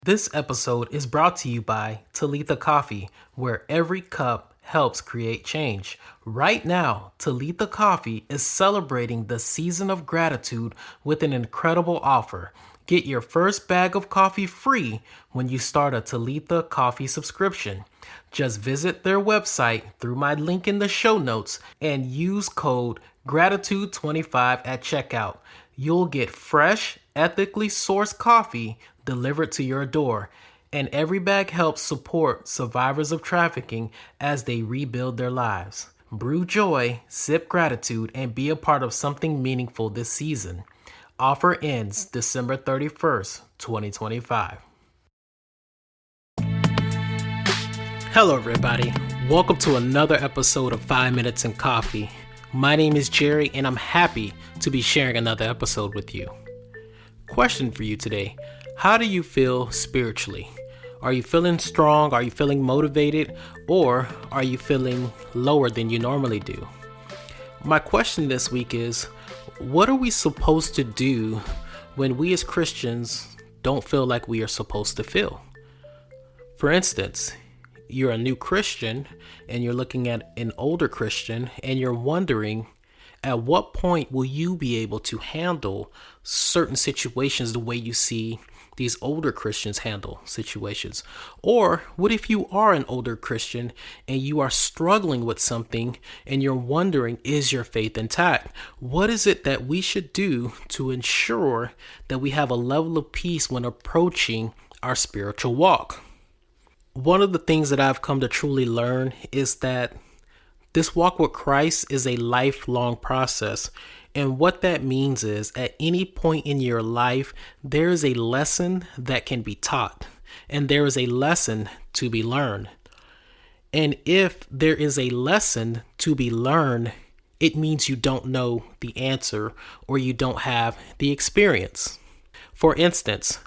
This episode is brought to you by Talitha Coffee, where every cup helps create change. Right now, Talitha Coffee is celebrating the season of gratitude with an incredible offer. Get your first bag of coffee free when you start a Talitha Coffee subscription. Just visit their website through my link in the show notes and use code GRATITUDE25 at checkout. You'll get fresh, ethically sourced coffee delivered to your door, and every bag helps support survivors of trafficking as they rebuild their lives. Brew joy, sip gratitude, and be a part of something meaningful this season. Offer ends December 31st, 2025. Hello, everybody. Welcome to another episode of 5 Minutes in Coffee. My name is Jerry, and I'm happy to be sharing another episode with you. Question for you today. How do you feel spiritually? Are you feeling strong? Are you feeling motivated? Or are you feeling lower than you normally do? My question this week is, what are we supposed to do when we as Christians don't feel like we are supposed to feel? For instance, you're a new Christian and you're looking at an older Christian and you're wondering, at what point will you be able to handle certain situations the way you see these older Christians handle situations? Or what if you are an older Christian and you are struggling with something and you're wondering, is your faith intact? What is it that we should do to ensure that we have a level of peace when approaching our spiritual walk? One of the things that I've come to truly learn is that this walk with Christ is a lifelong process. And what that means is at any point in your life, there is a lesson that can be taught and there is a lesson to be learned. And if there is a lesson to be learned, it means you don't know the answer or you don't have the experience. For instance,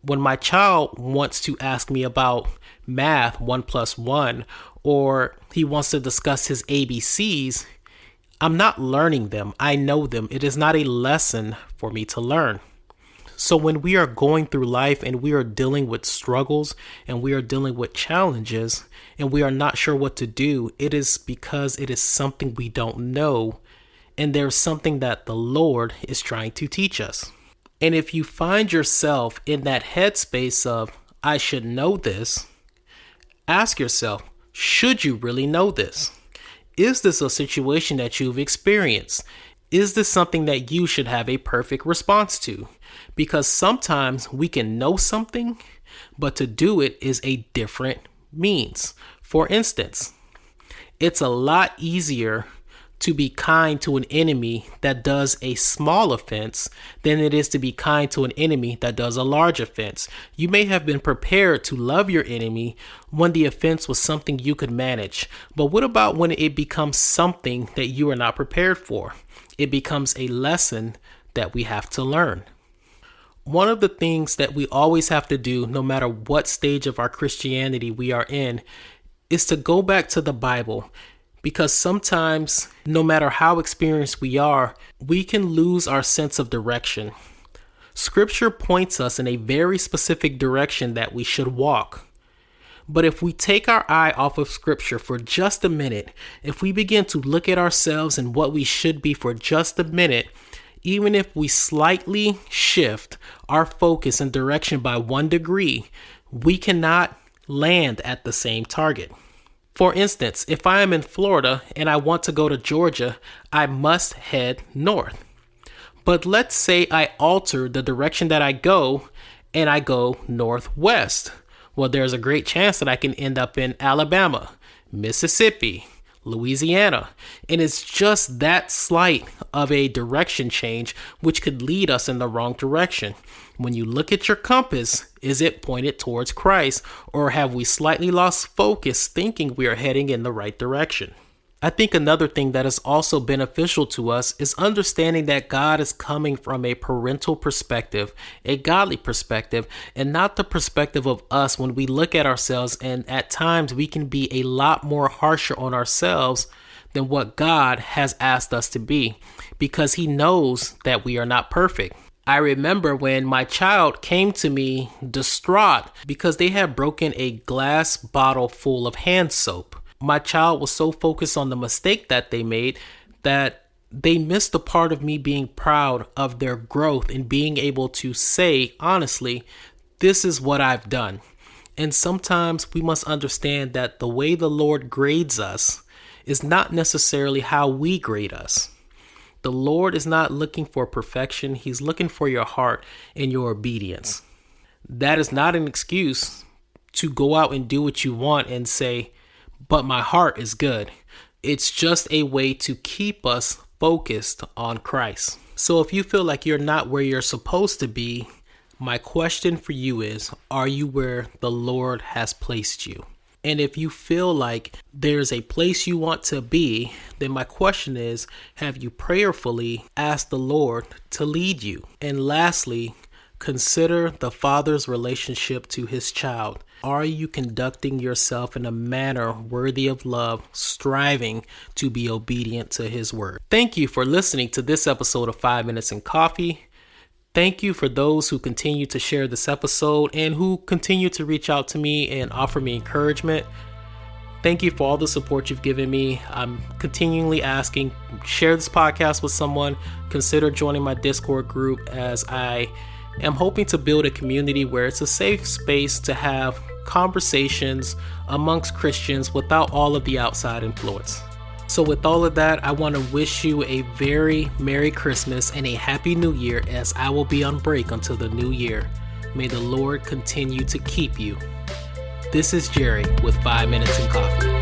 when my child wants to ask me about math, 1 plus 1, or he wants to discuss his ABCs, I'm not learning them. I know them. It is not a lesson for me to learn. So when we are going through life and we are dealing with struggles and we are dealing with challenges and we are not sure what to do, it is because it is something we don't know. And there's something that the Lord is trying to teach us. And if you find yourself in that headspace of, I should know this, ask yourself, should you really know this? Is this a situation that you've experienced? Is this something that you should have a perfect response to? Because sometimes we can know something, but to do it is a different means. For instance, it's a lot easier to be kind to an enemy that does a small offense than it is to be kind to an enemy that does a large offense. You may have been prepared to love your enemy when the offense was something you could manage. But what about when it becomes something that you are not prepared for? It becomes a lesson that we have to learn. One of the things that we always have to do, no matter what stage of our Christianity we are in, is to go back to the Bible. Because sometimes, no matter how experienced we are, we can lose our sense of direction. Scripture points us in a very specific direction that we should walk. But if we take our eye off of Scripture for just a minute, if we begin to look at ourselves and what we should be for just a minute, even if we slightly shift our focus and direction by 1 degree, we cannot land at the same target. For instance, if I am in Florida and I want to go to Georgia, I must head north. But let's say I alter the direction that I go and I go northwest. Well, there's a great chance that I can end up in Alabama, Mississippi, Louisiana. And it's just that slight of a direction change which could lead us in the wrong direction. When you look at your compass, is it pointed towards Christ, or have we slightly lost focus thinking we are heading in the right direction? I think another thing that is also beneficial to us is understanding that God is coming from a parental perspective, a godly perspective, and not the perspective of us when we look at ourselves, and at times we can be a lot more harsher on ourselves than what God has asked us to be, because He knows that we are not perfect. I remember when my child came to me distraught because they had broken a glass bottle full of hand soap. My child was so focused on the mistake that they made that they missed the part of me being proud of their growth and being able to say, honestly, this is what I've done. And sometimes we must understand that the way the Lord grades us is not necessarily how we grade us. The Lord is not looking for perfection. He's looking for your heart and your obedience. That is not an excuse to go out and do what you want and say, but my heart is good. It's just a way to keep us focused on Christ. So if you feel like you're not where you're supposed to be, my question for you is, are you where the Lord has placed you? And if you feel like there's a place you want to be, then my question is, have you prayerfully asked the Lord to lead you? And lastly, consider the father's relationship to his child. Are you conducting yourself in a manner worthy of love, striving to be obedient to his word? Thank you for listening to this episode of 5 Minutes in Coffee. Thank you for those who continue to share this episode and who continue to reach out to me and offer me encouragement. Thank you for all the support you've given me. I'm continually asking, share this podcast with someone. Consider joining my Discord group, as I am hoping to build a community where it's a safe space to have conversations amongst Christians without all of the outside influence. So with all of that, I want to wish you a very Merry Christmas and a Happy New Year, as I will be on break until the new year. May the Lord continue to keep you. This is Jerry with 5 Minutes in Coffee.